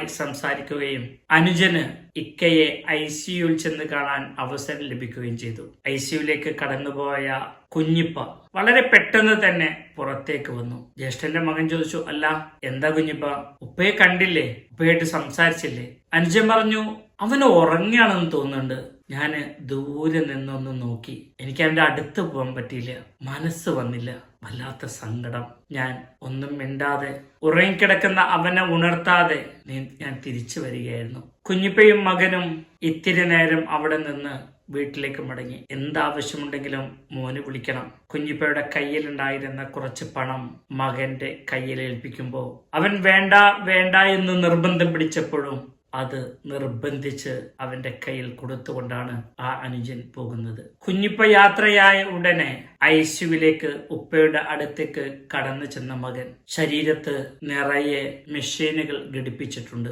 സംസാരിക്കുകയും അനുജന് ഇക്കയെ ICUവിൽ ചെന്ന് കാണാൻ അവസരം ലഭിക്കുകയും ചെയ്തു. ICUവിലേക്ക് കടന്നുപോയ കുഞ്ഞിപ്പ വളരെ പെട്ടെന്ന് തന്നെ പുറത്തേക്ക് വന്നു. ജ്യേഷ്ഠന്റെ മകൻ ചോദിച്ചു, അല്ല എന്താ കുഞ്ഞിപ്പ, ഉപ്പയെ കണ്ടില്ലേ, ഉപ്പയായിട്ട് സംസാരിച്ചില്ലേ? അനുജൻ പറഞ്ഞു, അവന് ഉറങ്ങുകയാണെന്ന് തോന്നുന്നുണ്ട്. ഞാന് ദൂരെ നിന്നൊന്ന് നോക്കി, എനിക്ക് അവന്റെ അടുത്ത് പോകാൻ പറ്റിയില്ല, മനസ്സ് വന്നില്ല, വല്ലാത്ത സങ്കടം. ഞാൻ ഒന്നും മിണ്ടാതെ ഉറങ്ങിക്കിടക്കുന്ന അവനെ ഉണർത്താതെ ഞാൻ തിരിച്ചു വരികയായിരുന്നു. കുഞ്ഞിപ്പയും മകനും ഇത്തിരി നേരം അവിടെ നിന്ന് വീട്ടിലേക്ക് മടങ്ങി. എന്താവശ്യമുണ്ടെങ്കിലും മോന് വിളിക്കണം. കുഞ്ഞിപ്പയുടെ കയ്യിലുണ്ടായിരുന്ന കുറച്ച് പണം മകന്റെ കയ്യിൽ ഏൽപ്പിക്കുമ്പോൾ അവൻ വേണ്ട വേണ്ട എന്ന് നിർബന്ധം പിടിച്ചപ്പോഴും അത് നിർബന്ധിച്ച് അവന്റെ കയ്യിൽ കൊടുത്തുകൊണ്ടാണ് ആ അനുജൻ പോകുന്നത്. കുഞ്ഞിപ്പ യാത്രയായ ഉടനെ ICUവിലേക്ക് ഉപ്പയുടെ അടുത്തേക്ക് കടന്നു ചെന്ന മകൻ ശരീരത്ത് നിറയെ മെഷീനുകൾ ഘടിപ്പിച്ചിട്ടുണ്ട്.